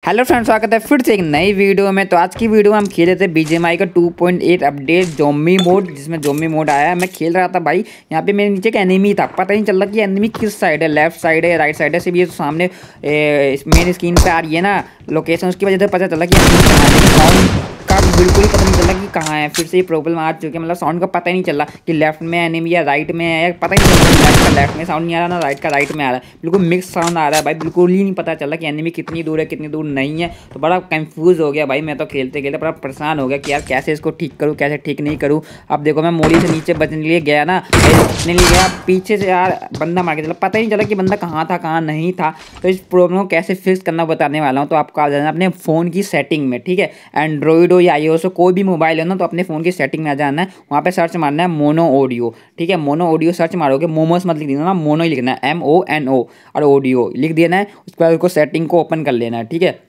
Hello friends, स्वागत है फिर से एक नई वीडियो में। तो आज की वीडियो में हम खेल रहे थे BGMI का 2.8 अपडेट ज़ॉम्बी मोड, जिसमें ज़ॉम्बी मोड आया है। मैं खेल रहा था भाई, यहाँ पे मेरे नीचे का एनिमी था, पता नहीं चल रहा कि एनिमी किस साइड है, लेफ्ट साइड है राइट साइड है। सिर्फ ये तो सामने मेन स्क्रीन पे आ रही है ना लोकेशन, उसकी वजह से पता चला कि साउंड का बिल्कुल ही पता नहीं चला कि कहाँ है। फिर से ये प्रॉब्लम आ चुकी है, मतलब साउंड का पता ही नहीं चला कि लेफ्ट में एनिमी या राइट में है, पता ही नहीं चला। लेफ्ट का लेफ्ट में साउंड नहीं आ रहा ना राइट का राइट में आ रहा है, बिल्कुल मिक्स साउंड आ रहा है भाई। बिल्कुल ही नहीं पता चला कि एनिमी कितनी दूर है कितनी दूर नहीं है। तो बड़ा कंफ्यूज हो गया भाई, मैं तो खेलते खेलते बड़ा परेशान हो गया कि यार कैसे इसको ठीक करूँ कैसे ठीक नहीं करूँ। अब देखो मैं मोड़ी से नीचे बचने लिए गया ना, बचने लिए गया, पीछे से यार बंदा मार के चला, पता ही नहीं चला कि बंदा कहाँ था कहाँ नहीं था। तो इस प्रॉब्लम को कैसे फिक्स करना बताने वाला हूँ। तो आपको आ जाना अपने फ़ोन की सेटिंग में, ठीक है। एंड्रॉइड हो या iOS हो, कोई भी मोबाइल है ना, तो अपने फ़ोन की सेटिंग में आ जाना है। वहाँ पे सर्च मारना है मोनो ऑडियो, ठीक है। मोनो ऑडियो सर्च मारोगे, मोमोस मत लिख देना ना, मोनो ही लिखना है, MONO, और ऑडियो लिख देना है। उसके बाद उसको सेटिंग को ओपन कर लेना है, ठीक है।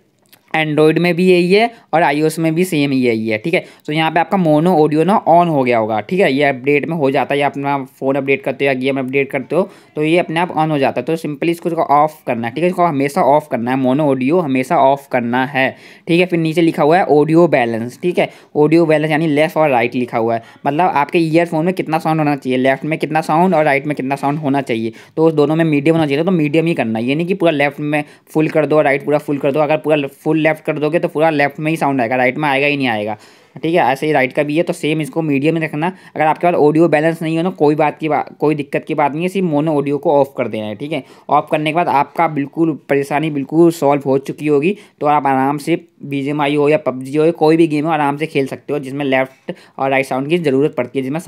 एंड्रॉइड में भी यही है और iOS में भी सेम यही है, ठीक है। तो यहाँ पे आपका मोनो ऑडियो ना ऑन हो गया होगा, ठीक है। ये अपडेट में हो जाता है, या अपना फ़ोन अपडेट करते हो या गेम अपडेट करते हो तो ये अपने आप ऑन हो जाता है। तो सिंपली इसको ऑफ करना है, ठीक है। इसको हमेशा ऑफ करना है, मोनो ऑडियो हमेशा ऑफ करना है, ठीक है। फिर नीचे लिखा हुआ है ऑडियो बैलेंस, ठीक है। ऑडियो बैलेंस यानी लेफ्ट और राइट लिखा हुआ है, मतलब आपके ईयरफोन में कितना साउंड होना चाहिए, लेफ्ट में कितना साउंड और राइट में कितना साउंड होना चाहिए। तो उस दोनों में मीडियम होना चाहिए, तो मीडियम ही करना है। ये नहीं कि पूरा लेफ्ट में फुल कर दो राइट पूरा फुल कर दो। अगर पूरा फुल लेफ्ट कर दोगे तो पूरा लेफ्ट में ही साउंड आएगा, राइट में आएगा ही नहीं आएगा, ठीक है। ऐसे ही राइट का भी है, तो सेम इसको मीडियम में रखना। अगर आपके पास ऑडियो बैलेंस नहीं हो ना, कोई दिक्कत की बात नहीं है, सिर्फ मोनो ऑडियो को ऑफ कर देना है, ठीक है। ऑफ करने के बाद आपका बिल्कुल परेशानी बिल्कुल सॉल्व हो चुकी होगी। तो आप आराम से BGMI हो या PUBG हो, कोई भी गेम हो, आराम से खेल सकते हो जिसमें लेफ्ट और राइट साउंड की ज़रूरत पड़ती है, जिसमें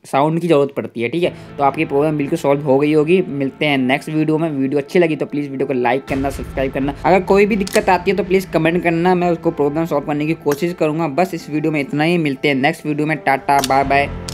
साउंड की ज़रूरत पड़ती है, ठीक है। तो आपकी प्रॉब्लम बिल्कुल सॉल्व हो गई होगी। मिलते हैं नेक्स्ट वीडियो में। वीडियो अच्छी लगी तो प्लीज़ वीडियो को लाइक करना, सब्सक्राइब करना। अगर कोई भी दिक्कत आती है तो प्लीज़ कमेंट करना, मैं उसको प्रॉब्लम सॉल्व करने की कोशिश करूँगा। बस इस वीडियो में इतना ही, मिलते हैं नेक्स्ट वीडियो में। Tata bye bye.